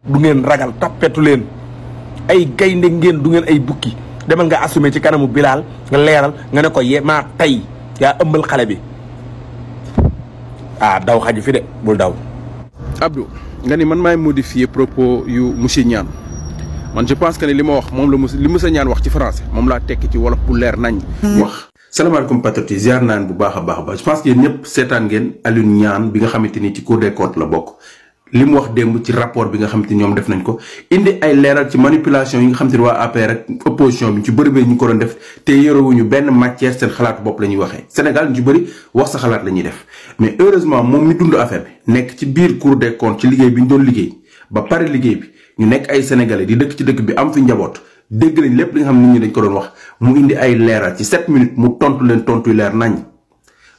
du ngeen ragal tappetu leen ay gaynde ngeen du ngeen ay bukki demal nga assumé ci kanamu Bilal nga leeral nga ne ko maa tey yaa ëmbal xale bi daw xaju fi de bul daw. Abdou nga ni man maay modifier propos yu monsieur Niane man je pense que ne li ma wax moom la li monsieur Niane wax ci français moom laa tekki ci wolof bu leer nañ wax. salaamaaleykum patriote yi ziar naan bu baax a baax je pense que yéen ñëpp seetaan ngeen Alioune Niane bi nga xamante ni ci Cour des comptes la bokk li mu wax démb ci rapport bi nga xamante ni ñoom def nañ ko indi ay leeral ci manipulation yi nga xamante ni waa APR ak opposition bi ci bëri ñu ko doon def te yorewuñu benn matière seen xalaatu bopp la ñuy waxee Sénégal ñu ci bëri wax sa xalaat la ñuy def mais heureusement moom mi dund affaire bi nekk ci biir Cour des comptes ci liggéey bi ñu doon liggéey ba pare liggéey bi ñu nekk ay sénégalais di dëkk ci dëkk bi am fi njaboot dégg nañ lépp li nga xam nit ñi dañ ko doon wax mu indi ay leeral ci 7 minutes mu tontu leen tontu leer nañ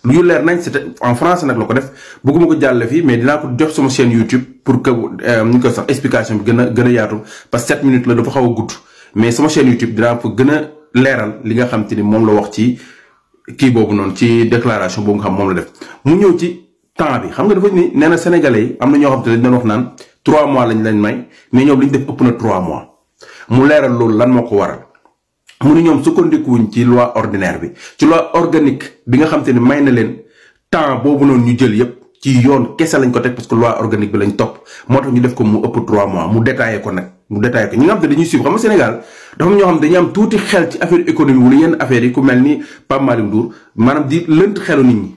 lu leer nañ c'est en français nag la ko def bëgguma ko jàlle fii mais dinaa ko jox sama chaîne YouTube pour que ñu koy sax explication bi gën a yaatu parce que 7 minutes la dafa xaw a gudd mais sama chaîne YouTube dinaa ko gën a leeral li nga xam te ni moom la wax ci kii boobu noonu ci déclaration boobu nga xam moom la def mu ñëw ci temps bi xam nga dafa ni nee na sénégalais yi am na ñoo xam te dañ doon wax naan 3 mois lañ may mais ñoom li ñu def ëpp na 3 mois mu leeral loolu lan moo ko waral mu ni ñoom sukkandikuwuñ ci loi ordinaire bi ci loi organique bi nga xam te ne may na leen temps boobu noonu ñu jël yépp ci yoon kese lañ ko teg parce que loi organique bi lañ topp moo tax ñu def ko mu ëpp 3 mois mu détaillé ko nag mu détaillé ko ñi nga xam te dañuy suivre xam nga Sénégal dafa ñoo xam dañuy am tuuti xel ci affaire économie wala yenn affaires yi ku mel ni Pape Malick Ndour maanaam di lënt xelu nit ñi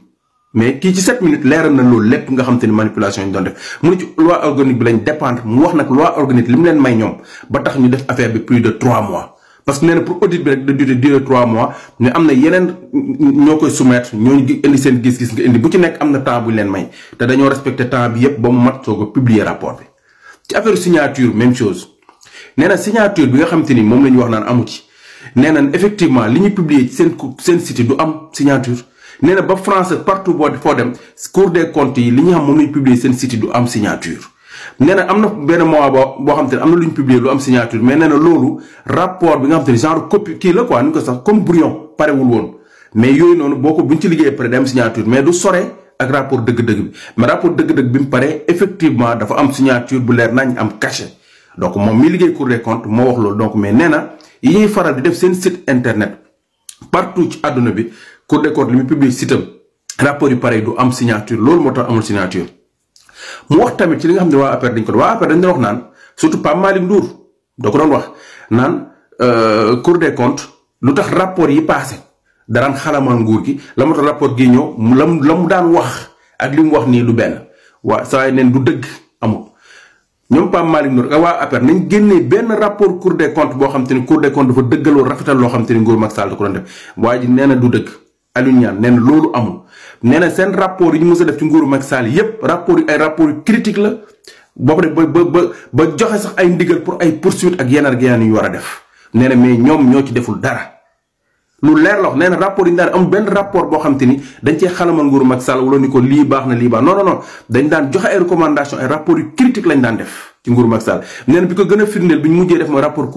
mais kii ci 7 minutes leeral na loolu lépp nga xam te ni manipulation yi doon def mu ne ci loi organique bi lañ dépendre mu wax nag loi organique li mu leen may ñoom ba tax ñu def affaire bi plus de 3 mois parce que nee na pour audit bi rek de durée 3 mois mais am na yeneen ñoo koy soumettre ñooñu indi seen gis-gis nga indi bu ci nekk am na temps bu ñu leen may te dañoo respecté temps bi yépp ba mu mat soog a publier rapport bi ci affaire signature même chose nee na signature bi nga xam te ni moom la ñu wax naan amu ci nee na effectivement li ñu publier ci seen site du am signature nee na ba France partout boo foo dem Cour des comptes yi li ñu xam moom la ñu publier seen site du am signature nee na am na benn mois boo xam te ne am na lu ñu publier lu am signature mais nee na loolu rapport bi nga xam te ne genre copie kii la quoi ni ko sax comme brouillon parewul woon mais yooyu noonu boo ko bu ñu ci liggéeyee pare day am signature mais du sore ak rapport dëgg-dëgg bi mais rapport dëgg-dëgg bi mu paree effectivement dafa am signature bu leer nañ am cachet donc moom mi liggéey Cour des comptes moo wax loolu donc mais nee na yi ñuy faral di def seen site internet partout ci àdduna bi Cour des comptes li muy publier site am rapport yu pare du am signature loolu moo tax amul signature mu wax tamit ci li nga xam ne waa APR dañ ko waa APR dañ doon wax naan surtout Pape Malick Ndour da ko doon wax naan Cour des comptes lu tax rapport yi passé daraan xalamal nguur gi la moo tax rapport gi ñëw la mu daan wax ak li mu wax nii du benn waa saa yi neen du dëgg amul ñoom Pape Malick Ndour ak waa APR nañ génnee benn rapport Cour des comptes boo xam te ni Cour des comptes dafa dëggaloo rafetal loo xam te ni nguur Macky Sall da ko doon def waa ji nee na du dëgg Alioune Niane nee na loolu amul nee na seen rapport yi ñu mës a def ci nguuru Macky Sall yépp rapport yi ay rapport yu critique la boo pare ba joxe sax ay ndigal pour ay poursuite ak yeneen ak yeneen yu war a def nee na mais ñoom ñoo ci deful dara lu leer la wax nee na rapport yi ñu daan amul benn rapport boo xam te ni dañ cee xalamal nguuru Macky Sall wala ni ko lii baax na lii baax non dañ daan joxe ay recommandation ay rapport yu critique lañ daan def ci nguuru Macky Sall nee na bi ko gën a firndeel bi ñu mujjee def mooy rapport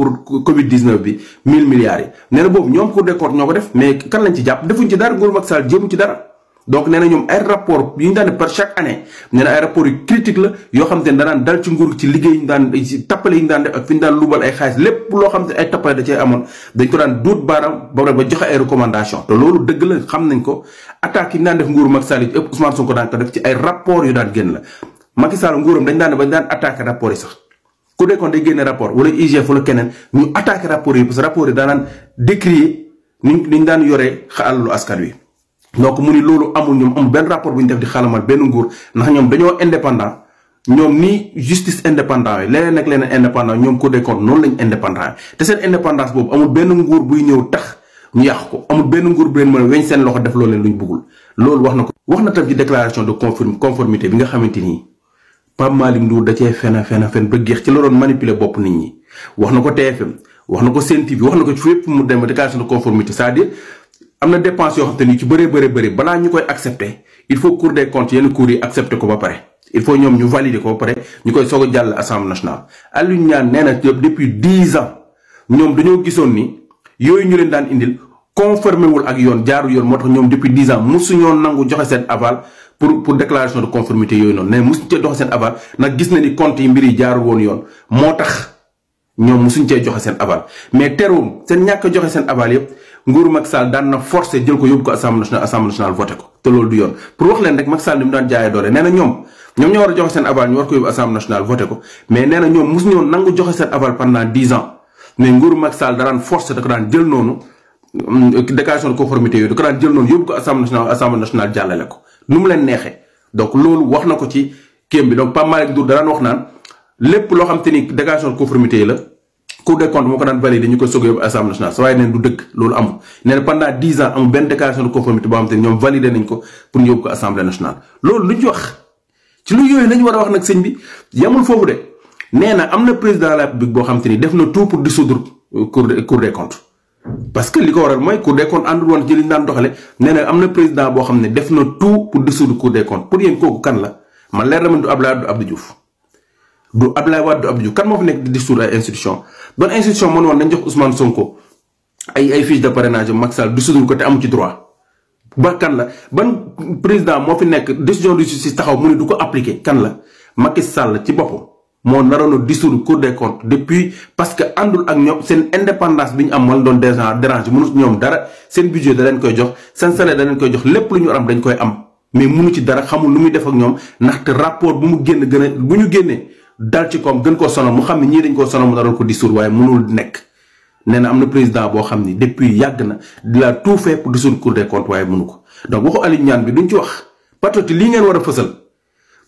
Covid 19 bi 1000 milliards yi nee na boobu ñoom Cour des comptes ñoo ko def mais kan lañ ci jàpp defuñ ci dara nguuru Macky Sall jéemu ci dara donc nee na ñoom ay rapport yi ñu daan def par chaque année nee na ay rapport yu critique la yoo xam te ne danaan dal ci nguur ci liggéey ñu daan tappale yi ñu daan def ak fi ñu daan lubal ay xaalis lépp loo xam te ay tappale da cee amoon dañ ko daan duut baaraam ba joxe ay recommandation te loolu dëgg la xam nañ ko attaques yi ñu daan def nguuru Macky Sall yi ëpp Ousmane Sonko daan ko def ci ay rapport yu daan génn la Macky Sall nguuram dañ daan ba daan attaqué rapport yi sax Cour des comptes day génne rapport wala IGF wala keneen ñu attaqué rapport yi parce que rapport yi daanaan décrier niñ daan yoree alalu askan wi donc mu ni loolu amul ñoom amul benn rapport bu ñu def di xalamal benn nguur ndax ñoom dañoo indépendant ñoom ni justice indépendant yi leneen ak leneen indépendant ñoom Cour des comptes noonu lañ indépendant te seen indépendance boobu amul benn nguur buy ñëw tax ñu yàq ko amul benn nguur bu leen mën a weñ seen loxo def loolu leen luñ bëggul loolu wax na ko wax na tam ci déclaration de conformité bi nga xamante nii Pape Malick Ndour da cee fen ba géex ci la doon manipuler bopp nit ñi wax na ko TFM wax na ko Sen TV wax na ko ci fépp mu dem déclaration de conformité c'est-à-dire am na dépense yoo xam te ni ci bëri balaa ñu koy accepter il faut Cour des comptes yenn cours yi accepter ko ba pare il faut ñoom ñu valider ko ba pare ñu koy soog a jàll assemblée nationale. Alioune Niane nee na depuis 10 ans ñoom dañoo gisoon ni yooyu ñu leen daan indil conformé wul ak yoon jaarul yoon moo tax ñoom depuis 10 ans mosuñoo nangu joxe seen aval pour déclaration de conformité yooyu noonu ne musuñ cee joxe seen aval nag gis na ni compte yi mbir yi jaarul woon yoon moo tax ñoom musuñ cee joxe seen aval mais terewul seen ñàkk a joxe seen aval yëpp nguuru Macky Sall daan na forcé jël ko yóbbu ko assemblée nationale voté ko te loolu du yoon pour wax leen rek Macky Sall ni mu daan jaayee doole nee na ñoom ñoo war a joxe seen aval ñu war ko yóbbu assemblée nationale voté ko mais nee na ñoom musu ñoo nangu joxe seen aval pendant 10 ans mais nguuru Macky Sall da daan forcé da ko daan jël noonu déclaration de conformité yooyu da ko daan jël noonu yóbbu ko assemblée nationale jàllale ko nu mu leen neexee donc loolu wax na ko ci kéem bi donc Pape Malick Ndour da daan wax naan lépp loo xam te ni déclaration de conformité yi la Cour des comptes moo ko daan validé ñu koy soog a yóbbu assemblée nationale sa waaye neen du dëgg loolu amul nee na pendant 10 ans amul benn déclaration de conformité boo xam te ni ñoom validé nañ ko pour ñu yóbbu ko assemblée nationale loolu lu ñu wax ci lu yooyu lañu war a wax nag sëñ bi yamul foofu de nee na am na président de la République boo xam te ni def na tout pour dissoudre Cour des comptes parce que li ko waral mooy Cour des comptes àndul woon ci li ñu daan doxale nee na am na président boo xam ne def na tout pour dissoudre Cour des comptes pour yéen kooku kan la man leer na man du Abdoulaye du Abdou Diouf du Abdoulaye Wade du Abdou Diouf kan moo fi nekk di dissoudre ay institution ban institution mën woon nañ jox Ousmane Sonko ay fiche de parrainage Macky Sall dissoudre ko te amu ci droit ba kan la ban président moo fi nekk décision de justice taxaw mu ne du ko appliquer kan la Macky Sall ci boppam moo naroon a dissoudre Cour des comptes depuis parce que àndul ak ñoom seen indépendance bi ñu am wala doon dérange mënu ñoom dara seen budget da leen koy jox seen salaire da leen koy jox lépp lu ñu am dañ koy am mais mënu ci dara xamul lu muy def ak ñoom ndaxte rapport bu mu génn gën a bu ñu génnee dal ci koom gën koo sonal mu xam ne ñii dañ koo sonal mu naroon ko dissoudre waaye mënul nekk nee na am na président boo xam ni depuis yàgg na di la tout fait pour dissoudre Cour des comptes waaye mënu ko donc waxu Aliou Niane bi duñ ci wax patriote lii ngeen war a fësal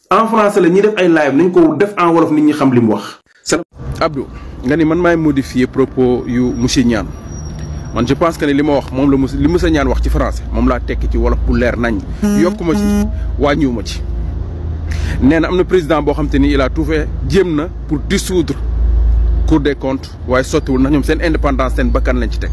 en français la ñuy def ay live nañ ko def en wolof nit ñi xam li mu wax. Abdou nga ni man maay modifier propos yu monsieur Niane man je pense que ne li ma wax moom la li monsieur Niane wax ci français moom laa tekki ci wolof bu leer nañ yokkuma ci wàññiwuma ci. nee na am na président boo xam te ni il a tout fait jéem na pour dissoudre Cour des comptes waaye sottiwul ndax ñoom seen indépendance seen bakkan lañ ci teg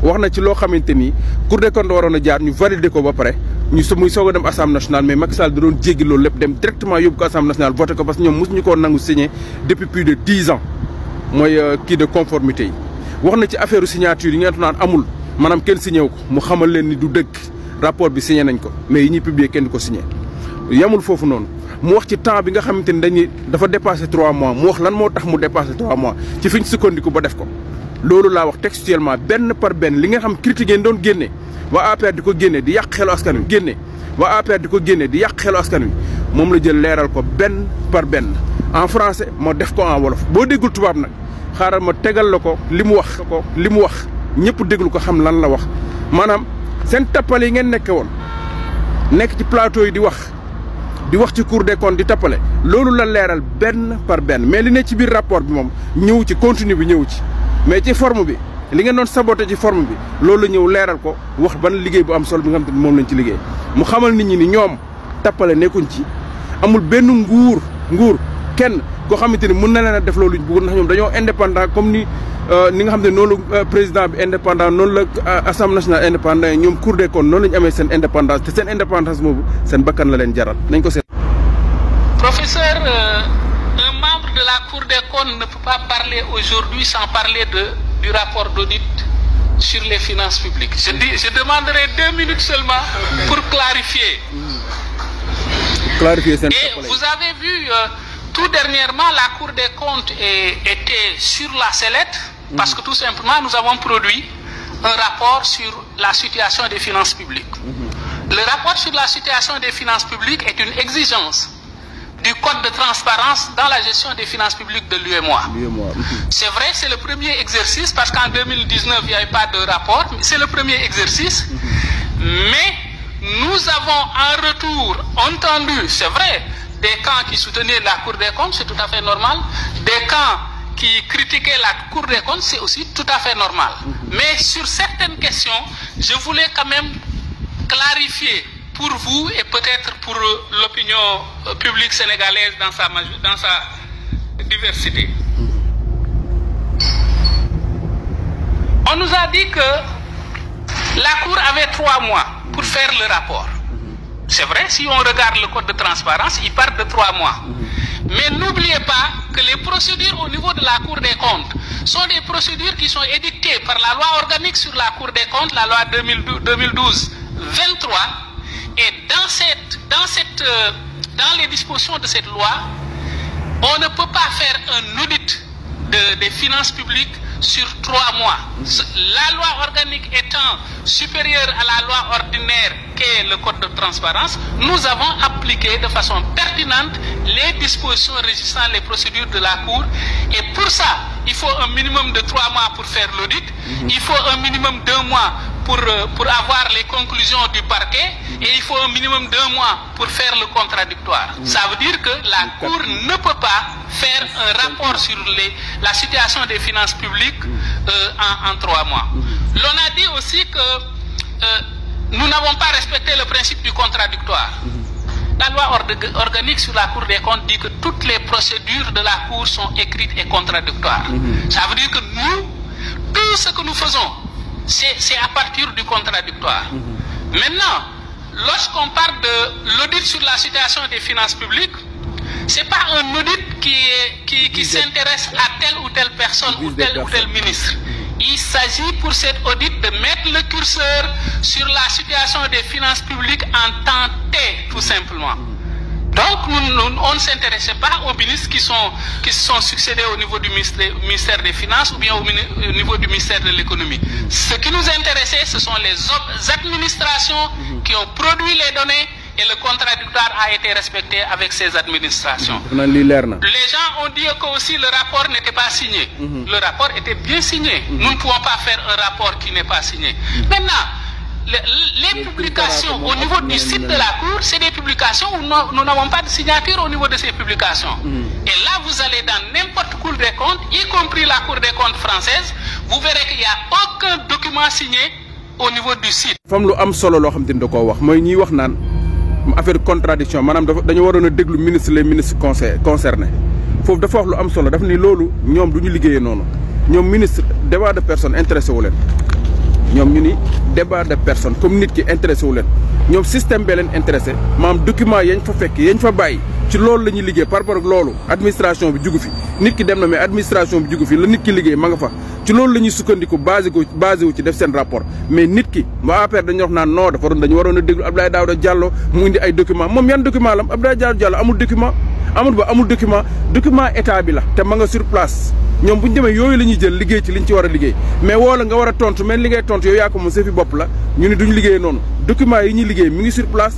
wax na ci loo xamante ni Cour des comptes waroon a jaar ñu valider ko ba pare ñu muy soog a dem assemblée nationale mais Macky Sall da doon jéggi loolu lépp dem directement yóbbu ko assemblée nationale voté ko parce que ñoom mosuñu koo nangu signé depuis plus de 10 ans mooy kii de conformité yi. wax na ci affaire signature yi ngeen naan amul maanaam kenn signé wu ko mu xamal leen ni du dëgg rapport bi signé nañ ko mais yi ñuy publier kenn du ko signé yamul foofu noonu. mu wax ci temps bi nga xamante ni dañuy dafa dépassé 3 mois mu wax lan moo tax mu dépassé 3 mois ci fi ñu sukkandiku ba def ko loolu laa wax textuellement benn par benn li nga xam critique ngeen doon génne waa APR di ko génne di yàq xelu askan wi génne waa APR di ko génne di yàq xelu askan wi moom la jël leeral ko benn par benn en français moo def ko en wolof boo déggul tubaab nag xaaral ma tegal la ko li mu wax ñëpp déglu ko xam lan la wax maanaam seen tappale yi ngeen nekke woon nekk ci plateau yi di wax ci Cour des comptes di tappale loolu la leeral benn par benn mais li ne ci biir rapport bi moom ñëw ci contenu bi ñëw ci mais ci forme bi li ngeen doon saboté ci forme bi loolu la ñëw leeral ko wax ban liggéey bu am solo bi nga xam te moom lañ ci liggéey mu xamal nit ñi ni ñoom tappale nekkuñ ci amul benn nguur kenn koo xamante ni mën na leen a def loolu ñu bëgg ndax ñoom dañoo indépendant comme ni nga xam ne noonu la président bi indépendant noonu la assemblée nationale indépendant ñoom Cour des comptes noonu la ñu amee seen indépendance te seen indépendance boobu seen bakkan la leen jaral nañ ko seet. Professeur, un membre de la Cour des comptes ne peut pas parler aujourd'hui sans parler du rapport d'audit sur les finances publiques. Je demanderai 2 minutes seulement pour clarifier. Et vous avez vu, tout dernièrement, la Cour des comptes était sur la sellette parce que tout simplement, nous avons produit un rapport sur la situation des finances publiques. Le rapport sur la situation des finances publiques est une exigence du code de transparence dans la gestion des finances publiques de l'UEMOA. C'est vrai, c'est le premier exercice parce qu'en 2019, il n'y avait pas de rapport, mais c'est le premier exercice. Mais nous avons en retour entendu, c'est vrai, des camps qui soutenaient la Cour des comptes, c'est tout à fait normal. Des camps qui critiquaient la Cour des comptes, c'est aussi tout à fait normal. Mais sur certaines questions, je voulais quand même clarifier pour vous et peut-être pour l'opinion publique sénégalaise dans sa diversité. On nous a dit que la Cour avait 3 mois pour faire le rapport. C'est vrai, si on regarde le code de transparence, il part de 3 mois. Mais n'oubliez pas que les procédures au niveau de la Cour des comptes sont des procédures qui sont édictées par la loi organique sur la Cour des comptes, la loi 2012-23. Et dans cette dans les dispositions de cette loi, on ne peut pas faire un audit des finances publiques sur 3 mois. La loi organique étant supérieure à la loi ordinaire qu'est le code de transparence, nous avons appliqué de façon pertinente les dispositions régissant les procédures de la Cour. Et pour ça, il faut un minimum de 3 mois pour faire l'audit. Il faut un minimum de 2 mois pour avoir les conclusions du parquet, et il faut un minimum d'1 mois pour faire le contradictoire. Ça veut dire que la Cour ne peut pas faire un rapport sur la situation des finances publiques en 3 mois. L'on a dit aussi que nous n'avons pas respecté le principe du contradictoire. La loi organique sur la Cour des comptes dit que toutes les procédures de la Cour sont écrites et contradictoires. Ça veut dire que nous, tout ce que nous faisons, c'est à partir du contradictoire. Maintenant, lorsqu'on parle de l'audit sur la situation des finances publiques, c'est pas un audit qui s'intéresse à telle ou telle personne ou tel ministre. Il s'agit pour cet audit de mettre le curseur sur la situation des finances publiques en temps T, tout simplement. Donc, on ne s'intéressait pas aux ministres qui se sont succédés au niveau du ministère des Finances ou bien au niveau du ministère de l'économie. Ce qui nous intéressait, ce sont les administrations qui ont produit les données, et le contradictoire a été respecté avec ces administrations. Les gens ont dit que aussi le rapport n'était pas signé. Le rapport était bien signé. Nous ne pouvons pas faire un rapport qui n'est pas signé. Maintenant, les publications au niveau du site de la Cour, c'est des publications où nous n'avons pas de signature au niveau de ces publications. Et là, vous allez dans n'importe Cour des comptes, y compris la Cour des comptes française, vous verrez qu'il n'y a aucun document signé au niveau du site. Fam lu am solo lo xamanteni da ko wax moy ñi wax naan affaire contradiction manam dañu warona déglu ministre les ministres concernés fofu dafa wax lu am solo daf ni lolu ñom duñu liggéeyé nonu ñom ministre débat de personne intéressé wu len ñom ñu ni débat de personne comme nit ki intéressé wu len ñom système bi len intéressé maam document yañ fa fekk yañ fa bayyi ci loolu lañuy liggéey par rapport ak loolu administration bi jugu fi nit ki dem na mais administration bi jugu fi la nit ki liggéey ma nga fa ci loolu lañuy sukkandiku basé wu ci def sen rapport mais nit ki wa APR dañu wax naan non dañu waroon déglu Abdoulaye Daouda Diallo mu indi ay document moom yan document lam Abdoulaye Daouda Diallo amul document amul document état bi la te ma nga sur place ñom buñu démé yoyu lañuy jël liggéey ci liñ ci wara liggéey mais wala nga wara tontu mais li ngay tontu yow ya ko mo sa fi bop la ñu ni duñu liggéey non document yi ñi liggéey mi ngi sur place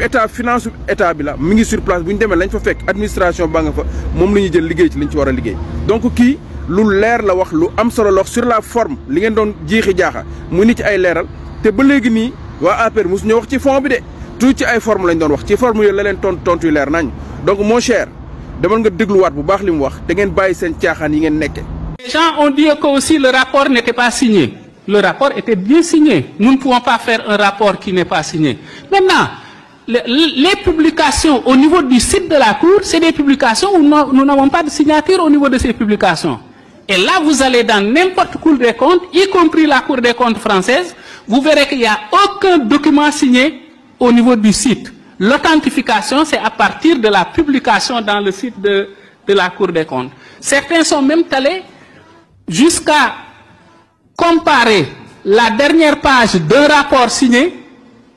état finance état bi la mi ngi sur place buñu démé lañ fa fekk administration ba nga fa mom lañuy jël liggéey ci liñ ci wara liggéey donc ki lu leer la wax lu am solo la wax sur la forme li ngeen doon jiixi jaaxa mu ni ci ay leeral te ba léegi nii waa APR mosu ñu wax ci fond bi de tout ci ay forme lañ doon wax ci forme yooyu la leen tontu yu leer nañ donc mon cher demal nga dégluwaat bu baax li mu wax da ngeen bàyyi seen caaxaan yi ngeen nekke. Les gens ont dit que aussi le rapport n'était pas signé. Le rapport était bien signé. Nous ne pouvons pas faire un rapport qui n'est pas signé. Maintenant, les publications au niveau du site de la Cour, c'est des publications où nous n'avons pas de signature au niveau de ces publications. Et là, vous allez dans n'importe Cour des comptes, y compris la Cour des comptes française, vous verrez qu'il n'y a aucun document signé au niveau du site. L'authentification, c'est à partir de la publication dans le site de la Cour des comptes. Certains sont même allés jusqu'à comparer la dernière page d'un rapport signé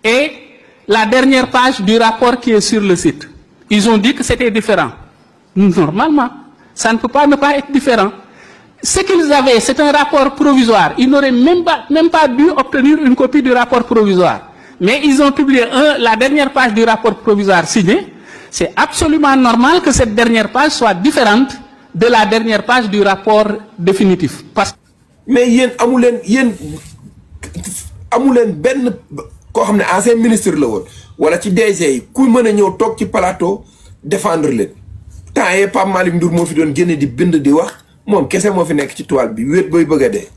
et la dernière page du rapport qui est sur le site. Ils ont dit que c'était différent. Normalement, ça ne peut pas ne pas être différent. Ce qu'ils avaient, c'est un rapport provisoire. Ils n'auraient même pas dû obtenir une copie du rapport provisoire. Mais ils ont publié la dernière page du rapport provisoire signé. C'est absolument normal que cette dernière page soit différente de la dernière page du rapport définitif. Mais yéen amulen ben ko xamné ancien ministre la won wala ci DG yi ku mëna ñëw tok ci plateau défendre leen temps yé Pape Malick Ndour mo fi doon génné di bind di wax mom kessé mo fi nekk ci toile bi wét boy bëgg dé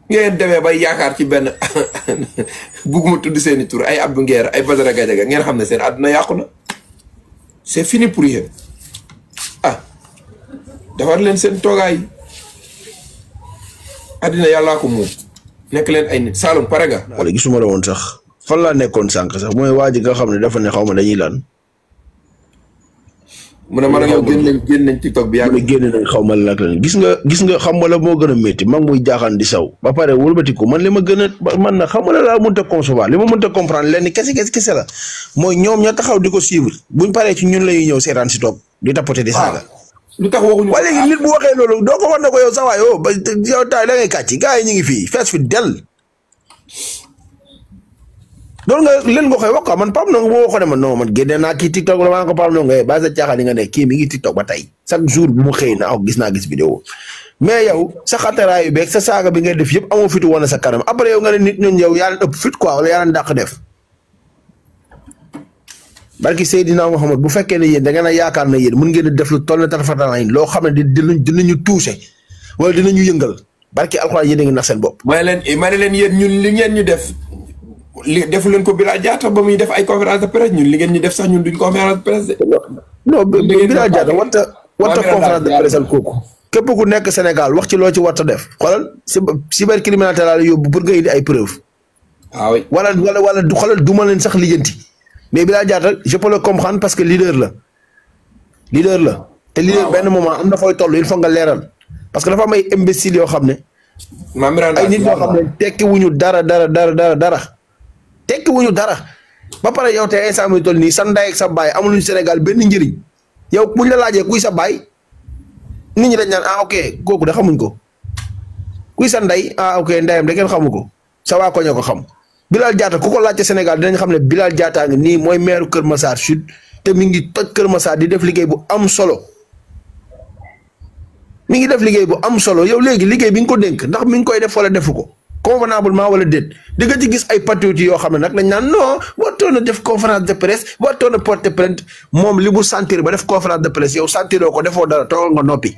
ngeen démé bay yaakar ci ben buguma tuddi seeni tour ay Abdou Nguer ay Badara Gadiaga ngeen xamné seen aduna yaquna c'est fini pour yéen ah defar leen seen togaay adina yalla ko moom nek len ay nit Saloum paraga wala gisuma la won sax fan la nekkon sank sax moy waji nga xamne dafa ne xawma dañuy lan mu ne man ak yow génn nañ TikTok bi yàgg. génn nañ xaw ma la gis nga xam nga la moo gën a métti mag muy jaaxaan di saw ba pare wëlbatiku man li ma gën a man na xam nga la laa mënta concevoir li ma mënta comprendre lenn kese la mooy ñoom ña taxaw di ko suivre buñ paree ci ñun la ñuy ñëw seetaan si toog di tapoter di saaga. lu tax waxuñu waaye léegi nit bu waxee loolu doo ko war na ko yow sa waay ba yow taay da ngay kàcc gars yi ñu ngi fii fees fi del loolu nga leen nga koy wax quoi man Pape Ndongo boo waxoon ne man non man génne naa kii TikTok la maa ko Pape Ndongo ba sa caaxaan nga ne kii mi ngi TikTok ba tey chaque jour bu mu xëy na gis vidéo mais yow sa xataraayu beeg sa saaga bi ngay def yëpp amoo fitu woon sa kanam après yow nga ne nit ñooñu yow yaa leen ëpp fit quoi wala yaa leen dàq def barki Seydina Muhammad bu fekkee ne yéen da ngeen a yaakaar na yéen mun ngeen a def lu toll na tarfatalaay loo xam ne dinañu touché wala dinañu yëngal barki alxuraan yéen a ngi nax seen bopp. ma ne leen yéen ñun li ngeen ñu def. li defu leen ko Bilal Diatta ba muy def ay conférence de presse ñun li ngeen ñu def sax ñun duñ conférence de presse de. non Bilal Diatta warta conférence de presse al kooku. képp ku nekk Sénégal wax ci loo ci warta def xoolal cybercriminalité laa la yóbbu pour nga indi ay preuve ah oui wala xoolal duma leen sax lijjanti mais Bilal Diatta je peux le comprendre parce que leader la te leader benn moment am na fooy toll il faut nga leeral parce que dafa am ay imbéciles yoo xam ne. ay nit yoo xam ne tekki wuñu dara. tekki wuñu dara ba pare yow te instant muy toll nii sa ndey ak sa baay amuluñu Sénégal benn njëriñ yow buñ la laajee kuy sa baay nit ñi dañ naan ok kooku da xamuñ ko kuy sa ndey ok ndeyam da ngeen xamu ko sa waa ko ñoo ko xam Bilal Diatta ku ko laajte Sénégal dinañ xam ne Bilal Diatta ngi nii mooy maire Kër Massar Sud te mi ngi toj Kër Massar di def liggéey bu am solo yow léegi liggéey bi nga ko dénk ndax mi ngi koy def wala defu ko convenablement wala déet di nga ci gis ay patriotes yoo xam ne nag dañ naan non wartoon a def conférence de presse wartoon a porter plainte moom li mu sentir ba def conférence de presse yow sentiroo ko defoo dara toogal nga noppi.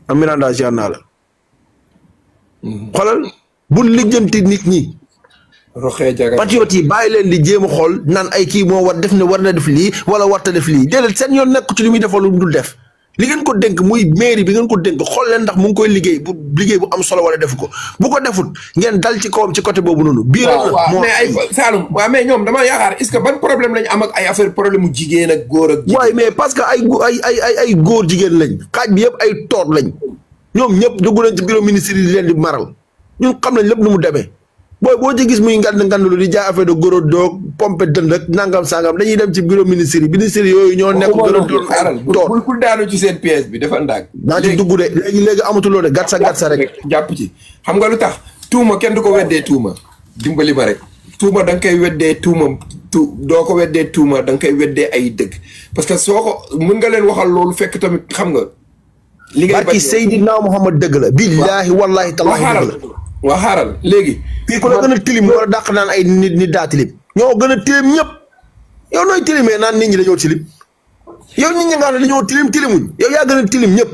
am Miranda ziar naa la. xoolal bu lijjanti nit ñi. patriotes yi bàyyi leen di jéem a xool naan ay kii moo war def ne war na def lii wala warta def lii déedéet seen yoon nekk ci li muy defal lu dul def. li ngeen ko dénk muy mairie bi ngeen ko dénk xool leen ndax mu ngi koy liggéey bu am solo wala defu ko bu ko defut ngeen dal ci kawam ci côté boobu noonu. biir moo mais ay Saloum waaw mais ñoom dama yaakaar est-ce que ban problème lañ am ak ay affaire problème mu jigéen ak góor ak. waaye mais parce que ay góor jigéen lañ xaaj bi yëpp ay toot lañ ñoom ñëpp dugg nañ ci bureau ministre yi leen di maral ñun xam nañ lépp nu mu demee. boo ci gis muy ngandlu di jaay affaire de góor doog pompe dënd ak nangam sangam dañuy dem ci bureau ministre yooyu ñoo nekk gën a doon bul daanu ci seen pièce bi dafa ndaag naa ci dugg de léegi amatuloo de gàtt sa rek jàpp ci xam nga lu tax tuuma kenn du ko weddee tuuma dimbali ma rek tuuma da nga koy weddee doo ko weddee tuuma da nga koy weddee ay dëgg parce que soo ko mën nga leen waxal loolu fekk tamit xam nga li ngay barki Seydina Muhammad dëgg la billaahi wallaahi tallaahi dëgg la waa xaaral léegi. kii ku la gën a tilim wala dàq naan ay nit daa tilim. ñoo gën a tilim ñëpp yow nooy tilimee naan nit ñi dañoo tilim yow nit ñi nga xam ne dañoo tilimuñ yow yaa gën a tilim ñëpp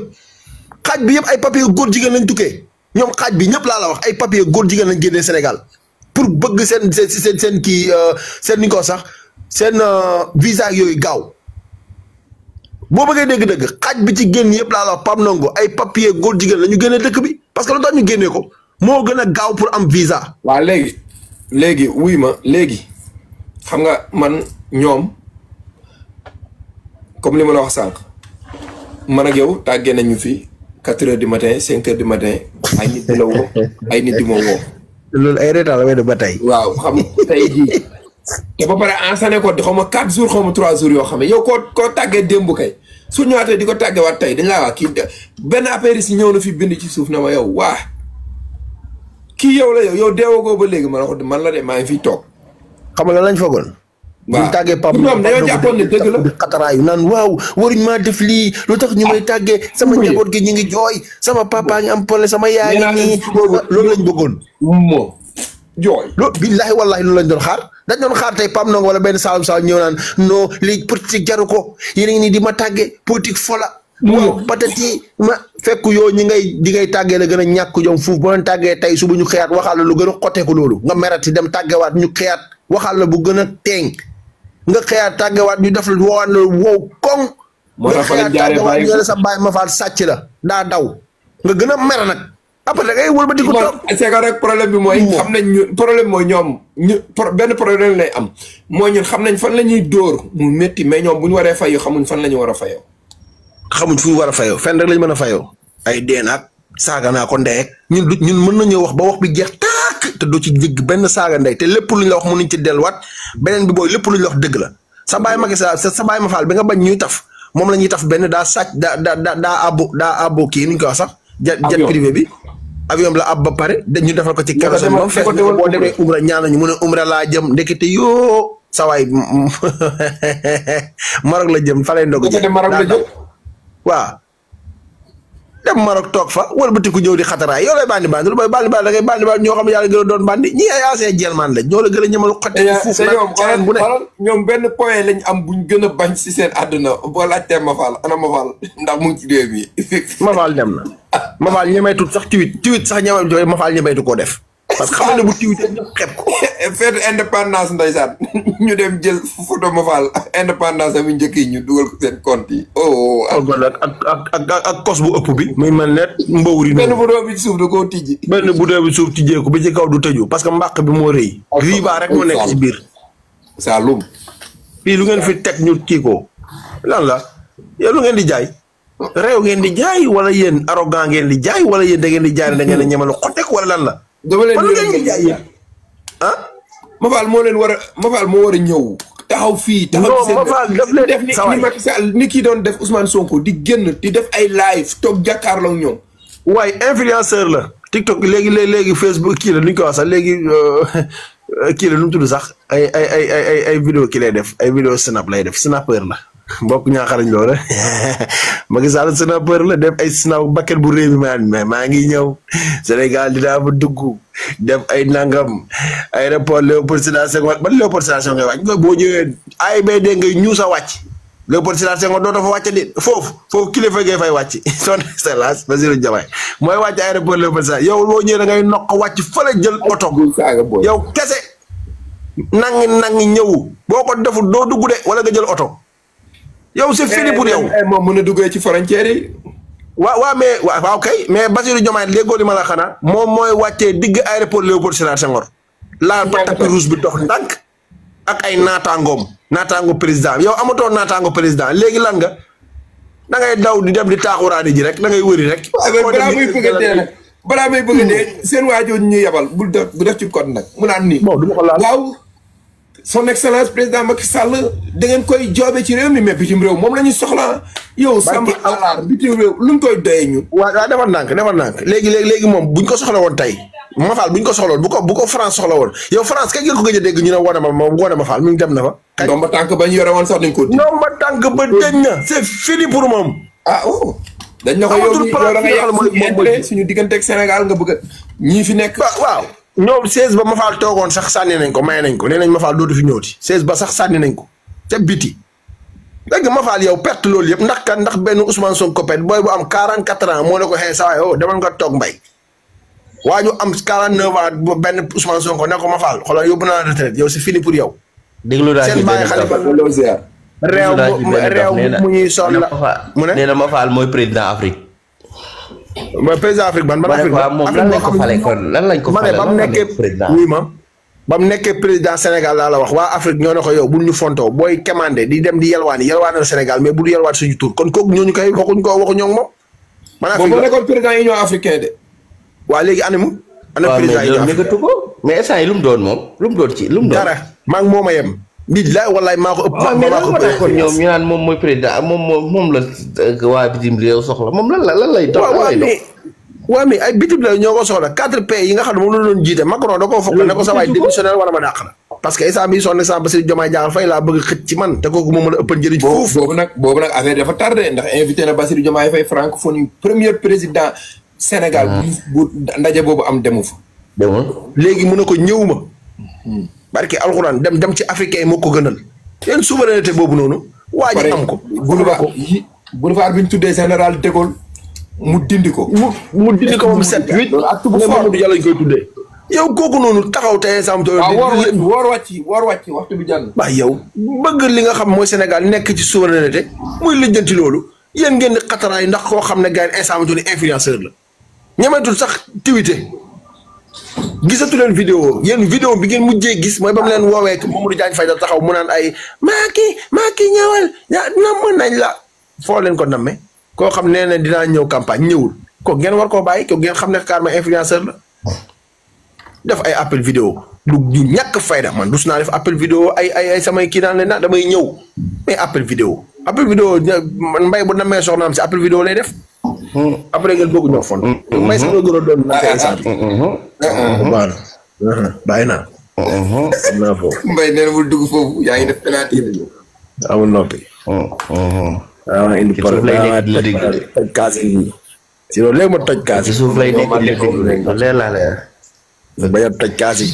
xaaj bi yëpp ay papier góor jigéen lañ tukkee ñoom xaaj bi ñëpp laa la wax ay papier góor jigéen lañ génnee Sénégal pour bëgg seen kii seen ni ko sax seen visa yooyu gaaw boo bëggee dégg-dëgg xaaj bi ci génn yëpp laa la wax Pape Ndongo ay papier góor jigéen la ñu génnee dëkk bi parce que lu tax ñu génnee ko. moo gën a gaaw pour am visa. waaw léegi wuy ma léegi xam nga man ñoom comme li ma la wax sànq man ak yow tàggee nañu fi 4 heures du matin 5 heures du matin ay nit di la woo ay nit di ma woo. loolu ay retard la may def ba tey. waaw xam tey jii te ba pare enseigné ko xaw ma 4 jours xaw ma 3 jours yoo xam ne yow koo tàggee démb kay su ñëwaatee di ko tàggeewaat tey dañ laa wax kii benn affaire si ñëw na fi bind ci suuf na ma yow waa. kii yow la yow deewagoo ba léegi man la de maa ngi fiy toog. xam nga lan lañ foogoon. waaw ñu tàggee Pape ñoom dañoo jàppoon ne dëgg la. xataraayu naan waaw waruñ maa def lii lu tax ñu may tàggee. sama njaboot gi ñu ngi jooy. sama papa ngi am problème sama yaay ngi nii. loolu lañ bëggoon. moo jooy. billaahi wallaahi loolu lañ doon xaar. dañ doon xaar tey Pape Ndongo wala benn Saalum ñëw naan non lii politique jaru ko yéen a ngi nii di ma tàggee politique fola. waaw patati ma fekk yoo di ngay tàggee la gën a ñàkk jom fuuf boo leen tàggee tey suba ñu xëyaat waxal la lu gën a xotteeku loolu nga merati dem tàggewaat ñu xëyaat waxal la bu gën a teeŋ nga xëyaat tàggewaat ñu def la woowaat la wow koŋ nga xëyaat tàggewaat ñu ne sa baay ma faal sàcc la daa daw nga gën a mer nag après da ngay wëlbati ko toog. c'est que rek problème bi mooy. xam nañ ñu problème mooy ñoom benn problème lay am mooy ñun xam nañ fan la ñuy dóor mu métti mais ñoom bu ñu waree fayoo xamuñ fan la ñu war a fayoo. xamuñ fu ñu war a fayoo fenn rek lañ mën a fayoo. ay deenaak saaga naa ko ndey ñun mën nañoo wax ba wax bi jeex tàkk te doo ci jégg benn saaga ndey te lépp luñ la wax mënuñ ci delluwaat beneen bi booy lépp luñ la wax dëgg la sa baay Macky Sall sa baay ma faal bi nga bañ ñuy taf moom la ñuy taf benn daa sàcc daa abbo kii nuñ ko wax sax. jet privé bi. avion la ab ba pare ñu defal ko ci kérosène moom fees boo demee umra ñaan ñu mu ne umra laa jëm ndekete yoo sawaay Maroc la jëm fa lay ndog waaw dem Maroc toog fa wëlbati ku ñëw di xataraay yow lay bandi lu mooy bandi da ngay bandi ñoo xam ne yàlla gën a doon bandi ñii ay ancien jelmaan lañ ñoo la gën a ñëmal xotte fuuf nag bu ne ñoom benn point lañ am buñ gën a bañ si seen àdduna boo laajtee Mafal ana Mafal ndax mu ngi ci réew mi Mafal dem na Mafal ñemeetut sax tweet sax ñeme Mafal ñemeetu koo def parce que xam na bu tweet ñëpp xeeb ko feetu indépendance ndeysaan ñu dem jël photo Mafal indépendance am njëkk yi ñu dugal ko seen compte yi ak kos bu ëpp bi muy mel ne mbawri benn budoo bi suuf da koo tijji benn budoo bi suuf tijjeeku bi ci kaw du tëju parce que mbàq bi moo rëy riba rek moo nekk ci biir Saloum fii lu ngeen fi teg ñu kii ko lan la yow lu ngeen di jaay réew ngeen di jaay wala yéen arrogant ngeen di jaay wala yéen da ngeen di jaay ne da ngeen a ñemalu xotek wala lan la dama leen ngeen di jaay yéen Mafal moo leen war a Mafal moo war a ñëw taxaw fii taxaw def ni Macky Sall ni kii doon def Ousmane Sonko di génn di def ay live toog jàkkaarloo ak ñoom waaye influenceur la TikTok léegi Facebook kii la nu ñu ko wax sax léegi kii la nu mu tudd sax ay vidéo kii lay def ay vidéo snap lay def snapper la mbokk ñaaxarañ loolu Macky Sall snapper la def ay snap bakket bu réew mi mais maa ngi ñëw Sénégal dinaa fa dugg def ay nangam aéroport Léopold Sédar Senghor ban Léopold Sédar Senghor ngay wàcc nga boo ñëwee AIBD ngay ñuus a wàcc Léopold Sédar Senghor dootoo fa wàcc di foofu kilifa ngay fay wàcc son excellence Bassirou Diomaye mooy wàcc aéroport Léopold Sédar yow boo ñëwee da ngay noq wàcc fële jël oto yow kese nangi ñëwu boo ko deful doo dugg de wala nga jël oto yow c'est fini pour yow moom mën a duggee ci frontière yi waaw mais waaw kay mais Bassirou Diomaye léegoo li ma la xanaa moom mooy wàccee digg aéroport Léopold Sédar Senghor laal ba tapis rouge bi dox ndànk ak ay naataango président yow amatoo naataango président léegi lan nga da ngay daw di dem di taaxuraani ji rek da ngay wëri rek balaa may bëgg a dee seen waajoo ñu yebal bu def ci code nag mu naan nii bon du ma ko laal waaw son excellence président Macky Sall da ngeen koy joobe ci réew mi mais bitim réew moom la ñuy soxla yow Samba Alaar bitim réew lu ñu koy doyee ñun waaw defal nànk léegi moom buñ ko soxla woon tey Mafal buñ ko soxla woon bu ko France soxla woon yow France kañ ngeen ko gëj a dégg ñu ne wone Mafal mi ngi dem na fa ndomba tànk ba ñu yore woon sax dañ ko ndomba tànk ba deñ na c'est fini pour moom dañ na ko yow da nga yàq suñu diggante ak Sénégal nga bëgg ñii fi nekk waaw ñoom 16 ba Mafal toogoon sax sànni nañ ko may nañ ko nee nañ Mafal dootu fi ñëwti 16 ba sax sànni nañ ko ca biti léegi Mafal yow perte loolu yëpp ndax benn Ousmane Sonko pet booy bu am 44 ans moo ne ko xëy saa waay demal nga toog mbay waa ñu am 49 ans benn Ousmane Sonko ne ko Mafal xoolal yóbbu naa la retraite yow c'est fini pour yow. déglu naa seen bàyyi xale ba réew mu ñuy sonn la mu ne nee na Mafal mooy président Afrique. mooy président Afrique ban Afrique moom lan lañ ko fale kon lan lañ ko fale ba mu nekkee ba mu nekkee président Sénégal laa la wax waa Afrique ñoo ne ko yow bul ñu fontoo booy commandé di dem di yelwaanal Sénégal mais bul yelwaat suñu tur kon kooku ñooñu koy waxuñoo moom. man Afrique boobu nekkoon président Union africaine de. waa léegi animu. ana président Union africaine mais instant yi lu mu doon moom lu mu doon ci lu mu doon. dara maa ngi moom a yem. billaay wallaay maa ko ëpp. maa ko ëpp kon ñoom ñu naan moom mooy président moom la waa bitim réew soxla moom lan lay dox. waaw mais ay bitim réew ñoo ko soxla 4 pays yi nga xam ne moom la doon jiite Macron da koo fokk ne ko sa waay démissionnaire wala ma dàq la. parce que instant bii son exemple Bassirou Diomaye Diakhar Faye laa bëgg xëcc ci man te kooku moo mën a ëppal njëriñ foofu. boobu nag affaire dafa tardé ndax invité na Bassirou Diomaye Faye francophonie premier président Sénégal bu ndaje boobu am demu fa. léegi mu ne ko ñëwuma. barke alxuraan dem ci africain yi moo ko gënal. yéen souveraineté boobu noonu. waa ji am ko. boulevard bi ñu tuddee général de Gaulle mu dindi ko. mu dindi ko moom 7-8. loolu acte bu fort Mamadou Diallo lañ koy tuddee. yow kooku noonu taxaw tey exemple. woor wàcc waxtu bi jàll. waaw yow bëgg li nga xam mooy Sénégal nekk ci souveraineté muy lijjanti loolu yéen ngeen di xataraay ndax koo xam ne gars yi instant influenceur la. ñemetul sax tiwite gisatu leen vidéo yéen vidéo bi ngeen mujjee gis mooy ba mu leen woowee Mamadou Diagne Faye da taxaw mu naan ay Macky ñëwal namm nañ la foo leen ko namme koo xam nee na dinaa ñëw campagne ñëwul ko ngeen war koo bàyyi ko ngeen xam ne carrément influenceur la def ay appel vidéo du ñàkk fayda man dus naa def appel vidéo ay samay kii naan leen na damay ñëw mais appel vidéo man mbay bu namee soxnaam si appel vidéo lay def après ngeen bëgg ñoo fon may sama gën a doon naka instant baax na bàyyi naa foofu mbay nee na bul dugg foofu yaa ngi def penalty amul noppi indi toj kaas yi si loolu léegi ma toj kaas yi suuf lay nekk leer laa leer bañ a toj kaas yi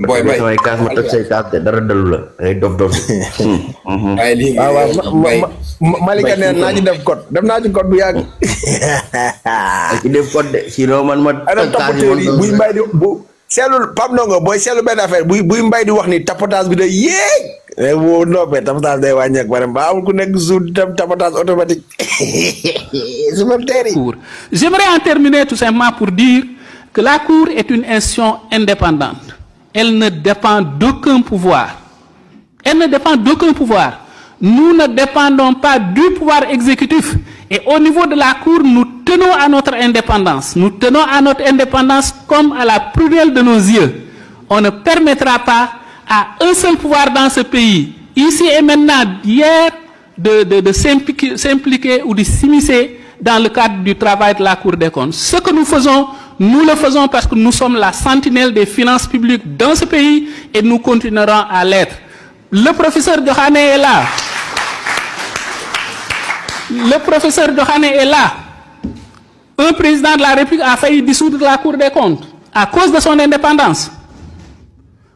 booy bay samay kaas ma toj say kaas de dara dalu la ngay dof waaye lii Malika nee naa ci def code def naa ci code bu yàgg ci def code de sinon man ma toj kaas yi buy mbay di bu seetlu Pape Ndongo booy seetlu benn affaire buy mbay di wax ni tapotage bi day yéeg boo noppee tapotage day wàññeeku ba ba amul ku nekk jour dem tapotage automatique J'aimerais en terminer tout simplement pour dire que la Cour est une institution indépendante. Elle ne dépend d'aucun pouvoir. Elle ne dépend d'aucun pouvoir. Nous ne dépendons pas du pouvoir exécutif. Et au niveau de la Cour, nous tenons à notre indépendance. Nous tenons à notre indépendance comme à la prunelle de nos yeux. On ne permettra pas à un seul pouvoir dans ce pays, ici et maintenant, d'hier, de s'impliquer ou de s'immiscer dans le cadre du travail de la Cour des comptes. Ce que nous faisons, nous le faisons parce que nous sommes la sentinelle des finances publiques dans ce pays et nous continuerons à l'être. Le professeur Diokhane est là. Le professeur Diokhane est là. Un président de la République a failli dissoudre la Cour des comptes à cause de son indépendance.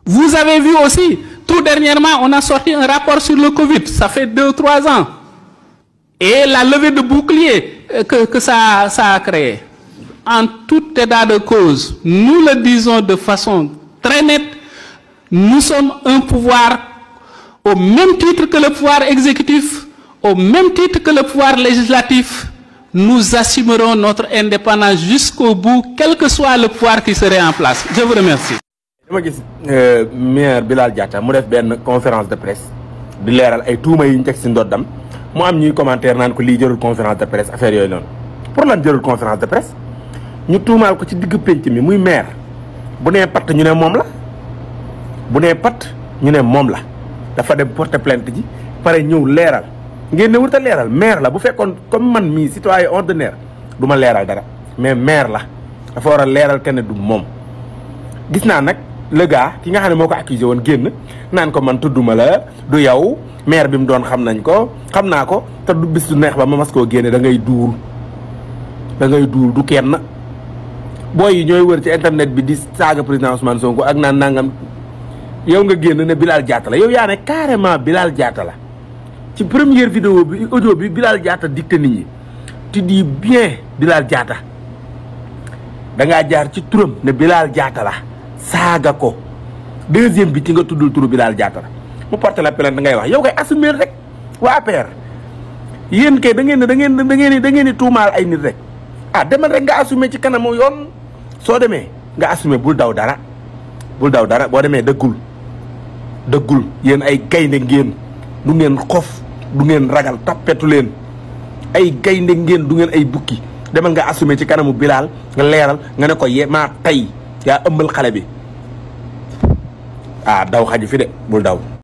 Vous avez vu aussi, tout dernièrement, on a sorti un rapport sur le Covid. Ça fait 2 ou 3 ans. Et la levée de bouclier que ça a créé. En tout état de cause, nous le disons de façon très nette, nous sommes un pouvoir au même titre que le pouvoir exécutif, au même titre que le pouvoir législatif. Nous assumerons notre indépendance jusqu'au bout, quel que soit le pouvoir qui serait en place. Je vous remercie. dama gis maire Bilal Diatta mu def benn conférence de presse di leeral ay tuuma yi ñu teg si ndoddam mu am ñuy commentaire naan ko lii jërul conférence de presse affaire yooyu noonu pour lan jërul conférence de presse ñu tuumaal ko ci digg pénc mi muy maire bu nee patt ñu ne moom la bu nee patt ñu ne moom la dafa dem porter plainte ji pare ñëw leeral ngeen ne wurta leeral maire la bu fekkoon comme man mii citoyen ordinaire du ma leeral dara mais maire la dafa war a leeral kenn du moom gis naa nag le gars ki nga xam ne moo ko accusé woon génn naan ko man tudduma la du yow maire bi mu doon xam nañ ko xam naa ko te du bis du neex ba ma mas koo génne da ngay duul du kenn booy yi ñooy wër ci internet bi di saaga président Ousmane Sonko ak naan nangam yow nga génn ne Bilal Diatta la yow yaa ne carrément Bilal Diatta la ci première vidéo bi audio bi Bilal Diatta dicté nit ñi tu dis bien Bilal Diatta da ngaa jaar ci turam ne Bilal Diatta la saaga ko deuxième bi ci nga tuddul turu Bilal Diatta la mu porté la plainte ngay wax yow kay assumer rek waa APR yéen kay da ngeen di tuumaal ay nit rek ah demal rek nga assumer ci kanamu yoon soo demee nga assumer bul daw dara boo demee dëggul yéen ay gaynde ngeen du ngeen xof du ngeen ragal tappetu leen ay gaynde ngeen du ngeen ay bukki demal nga assumer ci kanamu Bilal nga leeral nga ne ko maa tey yaa ëmbal xale bi daw xaju fi de bul daw